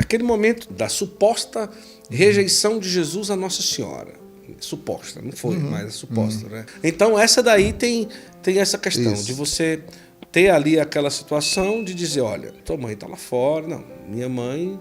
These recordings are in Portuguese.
aquele momento da suposta rejeição de Jesus a Nossa Senhora. Suposta, não foi, mas suposta, né? Então essa daí tem essa questão de você ter ali aquela situação de dizer, olha, tua mãe está lá fora, não, minha mãe...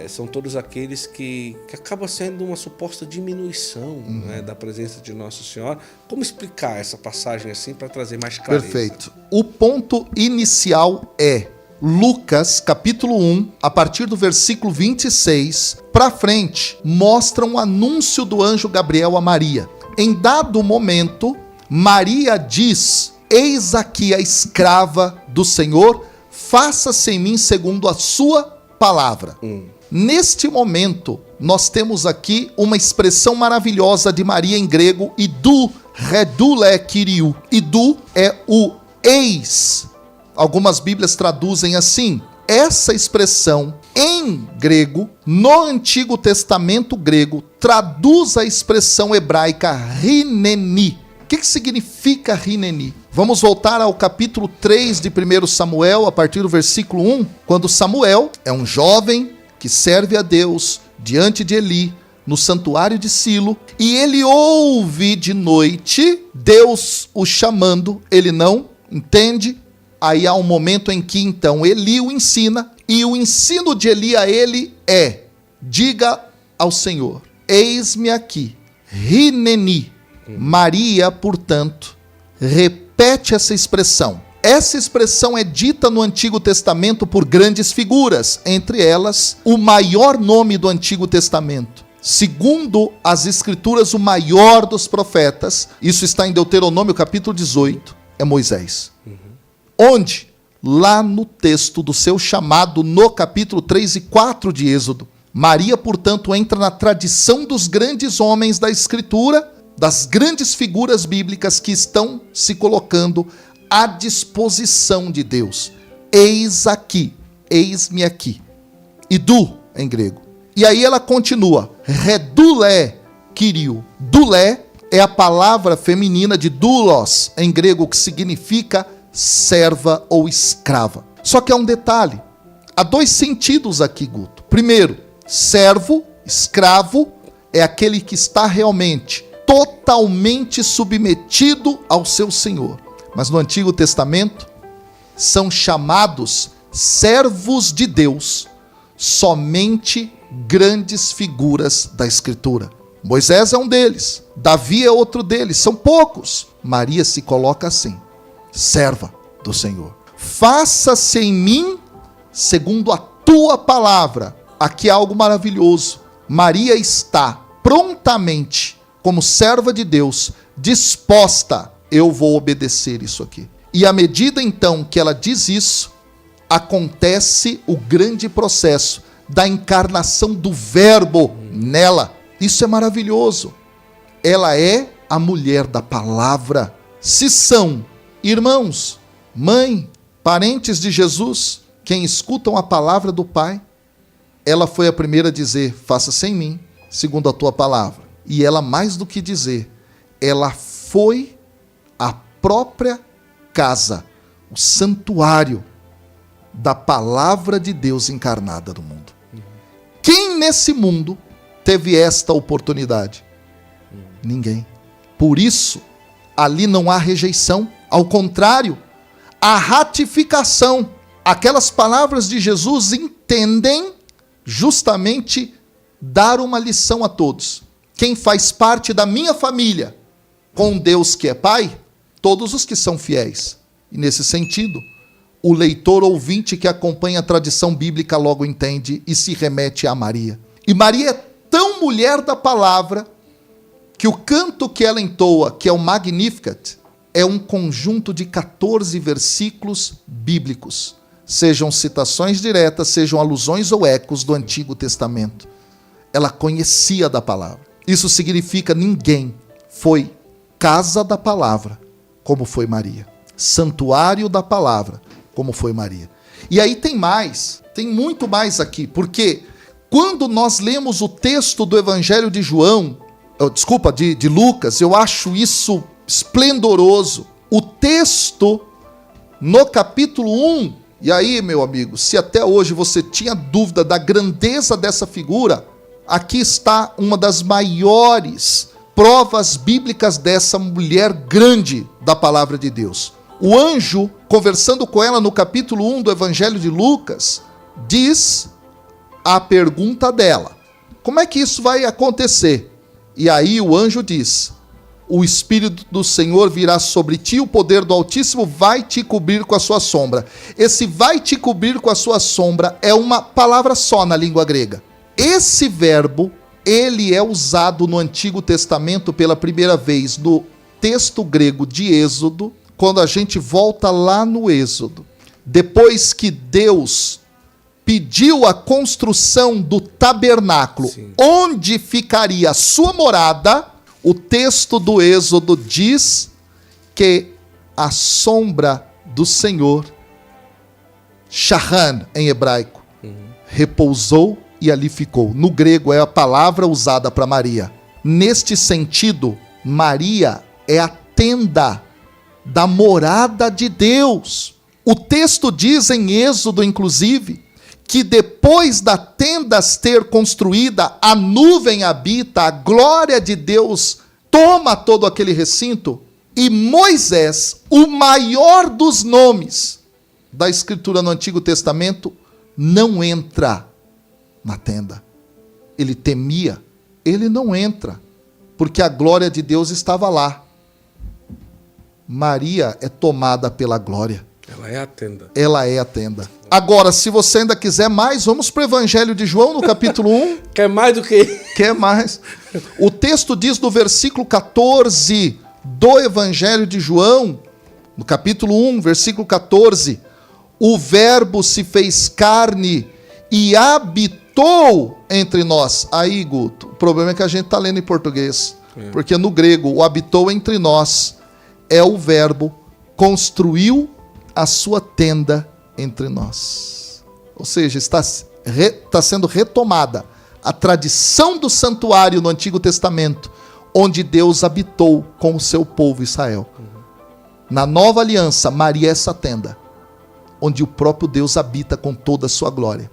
são todos aqueles que acaba sendo uma suposta diminuição, né, da presença de Nossa Senhora. Como explicar essa passagem assim para trazer mais clareza? Perfeito. O ponto inicial é Lucas, capítulo 1, a partir do versículo 26, para frente, mostra um anúncio do anjo Gabriel a Maria. Em dado momento, Maria diz, eis aqui a escrava do Senhor, faça-se em mim segundo a sua palavra. Neste momento, nós temos aqui uma expressão maravilhosa de Maria em grego, idou, redule kyriou. Idou é o eis. Algumas Bíblias traduzem assim. Essa expressão em grego, no Antigo Testamento grego, traduz a expressão hebraica rineni. O que significa rineni? Vamos voltar ao capítulo 3 de 1 Samuel, a partir do versículo 1, quando Samuel é um jovem que serve a Deus diante de Eli, no santuário de Silo, e ele ouve de noite Deus o chamando, ele não entende, aí há um momento em que então Eli o ensina, e o ensino de Eli a ele é, diga ao Senhor, eis-me aqui, rineni. Maria, portanto, repete essa expressão. Essa expressão é dita no Antigo Testamento por grandes figuras, entre elas, o maior nome do Antigo Testamento. Segundo as Escrituras, o maior dos profetas, isso está em Deuteronômio capítulo 18, é Moisés. Onde? Lá no texto do seu chamado, no capítulo 3 e 4 de Êxodo. Maria, portanto, entra na tradição dos grandes homens da Escritura, das grandes figuras bíblicas que estão se colocando à disposição de Deus. Eis aqui, eis-me aqui. Idou, em grego. E aí ela continua, redule kyriou. Dulé é a palavra feminina de doulos, em grego, que significa serva ou escrava. Só que há um detalhe, há dois sentidos aqui, Guto. Primeiro, servo, escravo, é aquele que está realmente, totalmente submetido ao seu senhor. Mas no Antigo Testamento, são chamados servos de Deus somente grandes figuras da Escritura. Moisés é um deles, Davi é outro deles, são poucos. Maria se coloca assim, serva do Senhor. Faça-se em mim segundo a tua palavra. Aqui há algo maravilhoso. Maria está prontamente, como serva de Deus, disposta, eu vou obedecer isso aqui. E à medida então que ela diz isso, acontece o grande processo da encarnação do Verbo nela. Isso é maravilhoso. Ela é a mulher da palavra. Se são irmãos, mãe, parentes de Jesus, quem escutam a palavra do Pai, ela foi a primeira a dizer, faça-se em mim, segundo a tua palavra. E ela, mais do que dizer, ela foi a própria casa, o santuário da palavra de Deus encarnada no mundo. Quem nesse mundo teve esta oportunidade? Ninguém. Por isso, ali não há rejeição, ao contrário, há ratificação. Aquelas palavras de Jesus entendem justamente dar uma lição a todos. Quem faz parte da minha família, com Deus que é Pai, todos os que são fiéis. E nesse sentido, o leitor ouvinte que acompanha a tradição bíblica logo entende e se remete a Maria. E Maria é tão mulher da palavra que o canto que ela entoa, que é o Magnificat, é um conjunto de 14 versículos bíblicos. Sejam citações diretas, sejam alusões ou ecos do Antigo Testamento. Ela conhecia da palavra. Isso significa ninguém foi casa da palavra, como foi Maria. Santuário da palavra, como foi Maria. E aí tem mais, tem muito mais aqui, porque quando nós lemos o texto do Evangelho de de Lucas, eu acho isso esplendoroso. O texto, no capítulo 1, E aí, meu amigo, se até hoje você tinha dúvida da grandeza dessa figura, aqui está uma das maiores provas bíblicas dessa mulher grande da palavra de Deus. O anjo, conversando com ela no capítulo 1 do Evangelho de Lucas, diz a pergunta dela: como é que isso vai acontecer? E aí o anjo diz: o Espírito do Senhor virá sobre ti, o poder do Altíssimo vai te cobrir com a sua sombra. Esse vai te cobrir com a sua sombra é uma palavra só na língua grega. Esse verbo, ele é usado no Antigo Testamento pela primeira vez no texto grego de Êxodo, quando a gente volta lá no Êxodo. Depois que Deus pediu a construção do tabernáculo, sim, onde ficaria a sua morada, o texto do Êxodo diz que a sombra do Senhor, Shahan em hebraico, repousou e ali ficou. No grego é a palavra usada para Maria. Neste sentido, Maria é a tenda da morada de Deus. O texto diz em Êxodo, inclusive, que depois da tenda ter construída, a nuvem habita, a glória de Deus toma todo aquele recinto, e Moisés, o maior dos nomes da Escritura no Antigo Testamento, não entra na tenda. Ele temia, ele não entra, porque a glória de Deus estava lá. Maria é tomada pela glória. Ela é a tenda. Ela é a tenda. Agora, se você ainda quiser mais, vamos para o Evangelho de João, no capítulo 1. Quer mais do que? Quer mais. O texto diz no versículo 14 do Evangelho de João, no capítulo 1, versículo 14, o verbo se fez carne e habitou entre nós. Aí, Guto, o problema é que a gente está lendo em português, porque no grego o habitou entre nós é o verbo construiu a sua tenda entre nós. Ou seja, está sendo retomada a tradição do santuário no Antigo Testamento, onde Deus habitou com o seu povo Israel. Na nova aliança, Maria é essa tenda, onde o próprio Deus habita com toda a sua glória.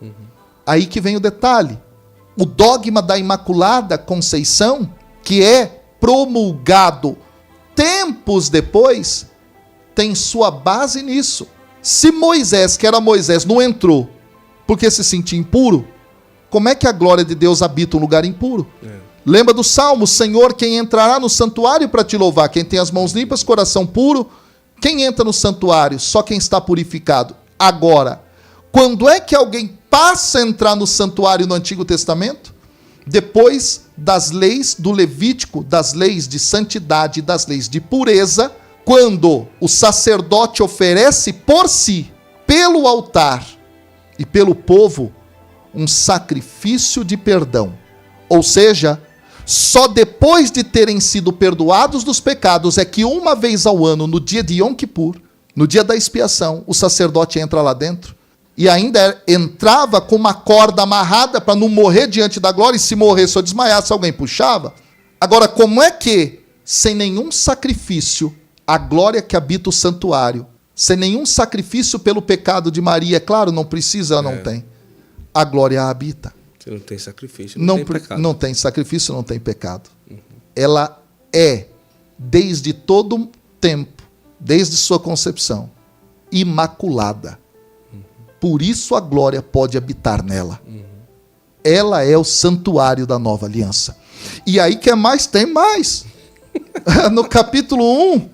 Aí que vem o detalhe. O dogma da Imaculada Conceição, que é promulgado tempos depois, tem sua base nisso. Se Moisés, que era Moisés, não entrou porque se sentia impuro, como é que a glória de Deus habita um lugar impuro? Lembra do Salmo: Senhor, quem entrará no santuário para te louvar? Quem tem as mãos limpas, coração puro. Quem entra no santuário? Só quem está purificado. Agora, quando é que alguém passa a entrar no santuário no Antigo Testamento? Depois das leis do Levítico, das leis de santidade, das leis de pureza, quando o sacerdote oferece por si, pelo altar e pelo povo, um sacrifício de perdão. Ou seja, só depois de terem sido perdoados dos pecados é que uma vez ao ano, no dia de Yom Kippur, no dia da expiação, o sacerdote entra lá dentro e ainda entrava com uma corda amarrada para não morrer diante da glória, e se morresse ou desmaiasse, alguém puxava. Agora, como é que, sem nenhum sacrifício, a glória que habita o santuário, sem nenhum sacrifício pelo pecado de Maria, é claro, não precisa, ela não tem, a glória a habita. Se não tem sacrifício, não tem pecado. Não tem sacrifício, não tem pecado. Ela é, desde todo tempo, desde sua concepção, imaculada. Por isso a glória pode habitar nela. Ela é o santuário da nova aliança. E aí, quer mais? Tem mais. No capítulo 1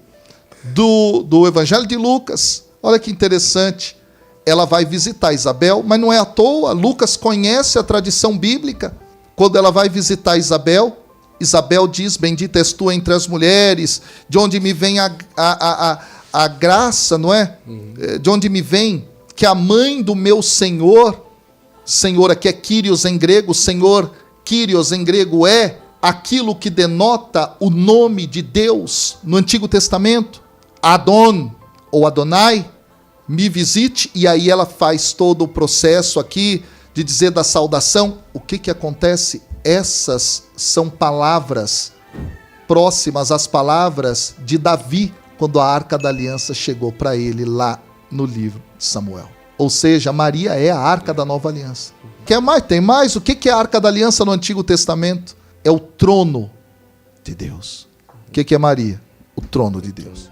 do Evangelho de Lucas, olha que interessante. Ela vai visitar Isabel, mas não é à toa. Lucas conhece a tradição bíblica. Quando ela vai visitar Isabel, Isabel diz: bendita és tu entre as mulheres, de onde me vem a graça, não é? De onde me vem que a mãe do meu Senhor, Senhor aqui é Kyrios em grego, Senhor, Kyrios em grego é aquilo que denota o nome de Deus no Antigo Testamento, Adon ou Adonai, me visite. E aí ela faz todo o processo aqui de dizer da saudação. O que acontece? Essas são palavras próximas às palavras de Davi, quando a Arca da Aliança chegou para ele lá no livro de Samuel. Ou seja, Maria é a arca da nova aliança. Quer mais? Tem mais? O que é a arca da aliança no Antigo Testamento? É o trono de Deus. O que é Maria? O trono de Deus.